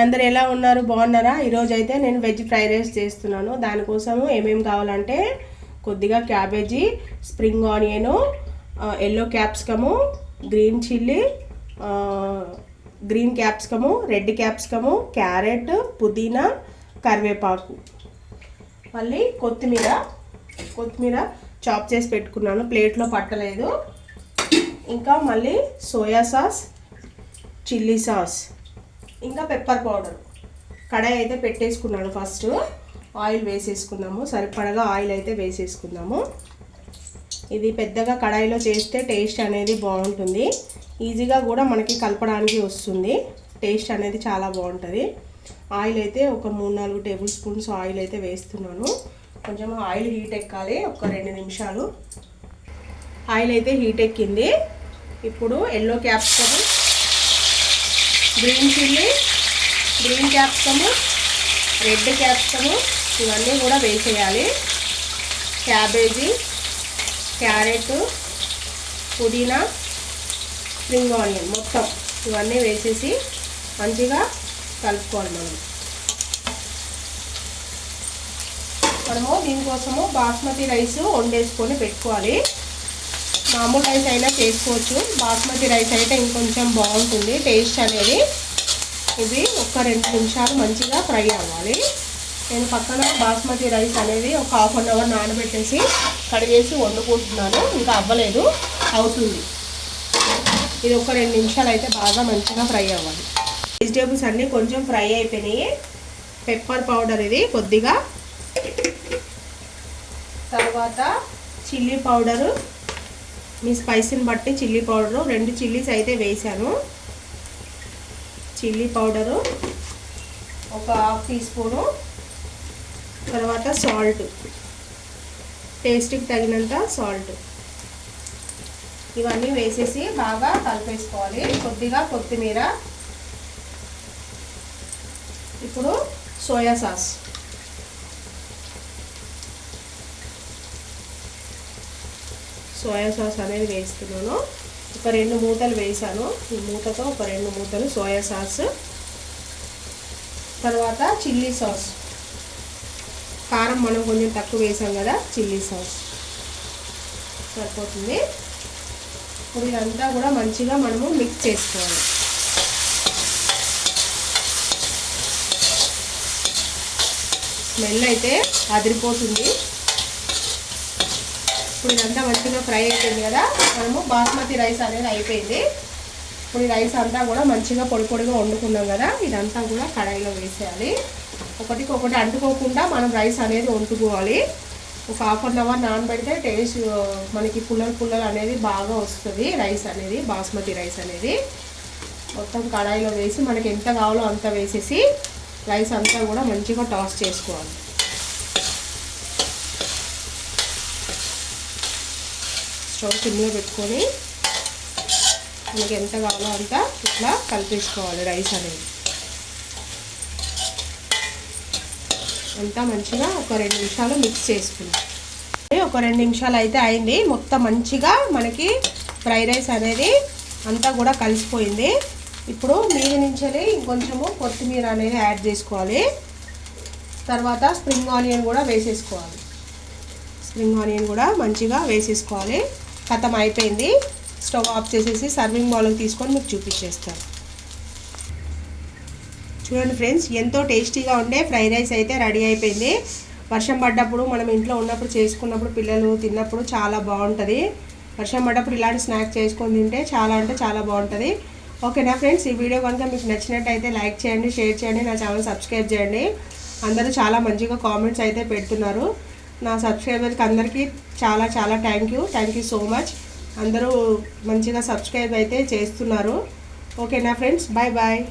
అందరూ ఎలా ఉన్నారు? బాగున్నారా? ఈరోజు అయితే నేను వెజ్ ఫ్రైడ్ రైస్ చేస్తున్నాను. దానికోసము ఏమేమి కావాలంటే కొద్దిగా cabbage, spring onion, yellow capsicum, green chilli, green capsicum, red capsicum, carrot, పుదీనా, కరివేపాకు, మళ్ళీ కొత్తిమీర చాప్ చేసి పెట్టుకున్నాను, ప్లేట్లో పట్టలేదు. ఇంకా మళ్ళీ సోయా సాస్, చిల్లీ సాస్, ఇంకా పెప్పర్ పౌడర్. కడాయి అయితే పెట్టేసుకున్నాను. ఫస్ట్ ఆయిల్ వేసేసుకుందాము. సరిపడగా ఆయిల్ అయితే వేసేసుకుందాము. ఇది పెద్దగా కడాయిలో చేస్తే టేస్ట్ అనేది బాగుంటుంది. ఈజీగా కూడా మనకి కలపడానికి వస్తుంది. టేస్ట్ అనేది చాలా బాగుంటుంది. ఆయిల్ అయితే ఒక 3-4 టేబుల్ స్పూన్స్ ఆయిల్ అయితే వేస్తున్నాను. కొంచెం ఆయిల్ హీట్ ఎక్కాలి. ఒక 2 నిమిషాలు ఆయిల్ అయితే హీట్ ఎక్కింది. ఇప్పుడు yellow capsicum, green chilli, green capsicum, red capsicum ఇవన్నీ కూడా వేసేయాలి. క్యాబేజీ, క్యారెట్, పుదీనా, స్ప్రింగ్ ఆనియన్ మొత్తం ఇవన్నీ వేసేసి మంచిగా కలుపుకోవాలి. మనము దీనికోసము బాస్మతి రైస్ వండేసుకొని పెట్టుకోవాలి. మామూలు రైస్ అయినా చేసుకోవచ్చు. బాస్మతి రైస్ అయితే ఇంకొంచెం బాగుంటుంది టేస్ట్ అనేది. ఇది ఒక 2 నిమిషాలు మంచిగా ఫ్రై అవ్వాలి. నేను పక్కన బాస్మతి రైస్ అనేది ఒక 1/2 అవర్ నానబెట్టేసి కడిగేసి వండుకుంటున్నాను. ఇంకా అవ్వలేదు, అవుతుంది. ఇది ఒక 2 నిమిషాలు అయితే బాగా మంచిగా ఫ్రై అవ్వాలి. వెజిటేబుల్స్ అన్నీ కొంచెం ఫ్రై అయిపోయినాయి. పెప్పర్ పౌడర్ ఇది కొద్దిగా, తర్వాత చిల్లీ పౌడరు, మీ స్పైసీని బట్టి చిల్లీ పౌడరు 2 చిల్లీస్ అయితే వేసాను. చిల్లీ పౌడరు ఒక 1/2 టీ స్పూను, తర్వాత సాల్ట్, టేస్ట్కి తగినంత సాల్ట్, ఇవన్నీ వేసేసి బాగా కలిపేసుకోవాలి. కొద్దిగా కొత్తిమీర. ఇప్పుడు సోయా సాస్, అనేది వేస్తున్నాను. ఒక 2 మూతలు వేసాను. ఈ మూతతో ఒక 2 మూతలు సోయా సాస్. తర్వాత చిల్లీ సాస్, కారం మనం కొంచెం తక్కువ వేసాం కదా, చిల్లీ సాస్ సరిపోతుంది. ఇప్పుడు ఇదంతా కూడా మంచిగా మనము మిక్స్ చేసుకోవాలి. స్మెల్ అయితే అదిరిపోతుంది. ఇప్పుడు ఇదంతా మంచిగా ఫ్రై అయిపోయింది కదా, మనము బాస్మతి రైస్ అనేది అయిపోయింది. ఇప్పుడు ఈ రైస్ అంతా కూడా మంచిగా పొడి పొడిగా వండుకున్నాం కదా, ఇదంతా కూడా కడాయిలో వేసేయాలి. ఒకటికొకటి అంటుకోకుండా మనం రైస్ అనేది వండుకోవాలి. ఒక 1/2 అవర్ నానబెడితే టేస్ట్ మనకి పుల్లలు అనేది బాగా వస్తుంది. రైస్ అనేది, బాస్మతి రైస్ అనేది మొత్తం కడాయిలో వేసి మనకి ఎంత కావాలో అంత వేసేసి రైస్ అంతా కూడా మంచిగా టాస్ చేసుకోవాలి. స్టవ్ సిమ్లో పెట్టుకొని మనకి ఎంత కావాలో అంత ఇట్లా కలిపేసుకోవాలి. రైస్ అనేది అంతా మంచిగా ఒక 2 నిమిషాలు మిక్స్ చేసుకుందాం. ఒక 2 నిమిషాలు అయితే అయింది. మొత్తం మంచిగా మనకి ఫ్రైడ్ రైస్ అనేది అంతా కూడా కలిసిపోయింది. ఇప్పుడు మీద నుంచి ఇంకొంచెము కొత్తిమీర అనేది యాడ్ చేసుకోవాలి. తర్వాత స్ప్రింగ్ ఆనియన్ కూడా వేసేసుకోవాలి. స్ప్రింగ్ ఆనియన్ కూడా మంచిగా వేసేసుకోవాలి. ఖతం అయిపోయింది. స్టవ్ ఆఫ్ చేసేసి సర్వింగ్ బౌల్కి తీసుకొని మీకు చూపించేస్తాను. చూడండి ఫ్రెండ్స్, ఎంతో టేస్టీగా ఉండే ఫ్రైడ్ రైస్ అయితే రెడీ అయిపోయింది. వర్షం పడ్డప్పుడు మనం ఇంట్లో ఉన్నప్పుడు చేసుకున్నప్పుడు పిల్లలు తిన్నప్పుడు చాలా బాగుంటుంది. వర్షం పడ్డప్పుడు ఇలాంటి స్నాక్స్ చేసుకొని తింటే చాలా అంటే చాలా బాగుంటుంది. ఓకేనా ఫ్రెండ్స్, ఈ వీడియో కనుక మీకు నచ్చినట్టయితే లైక్ చేయండి, షేర్ చేయండి, నా ఛానల్ సబ్స్క్రైబ్ చేయండి. అందరూ చాలా మంచిగా కామెంట్స్ అయితే పెడుతున్నారు. నా సబ్స్క్రైబర్కి అందరికీ చాలా చాలా థ్యాంక్ యూ సో మచ్. అందరూ మంచిగా సబ్స్క్రైబ్ అయితే చేస్తున్నారు. ఓకేనా ఫ్రెండ్స్, బాయ్ బాయ్.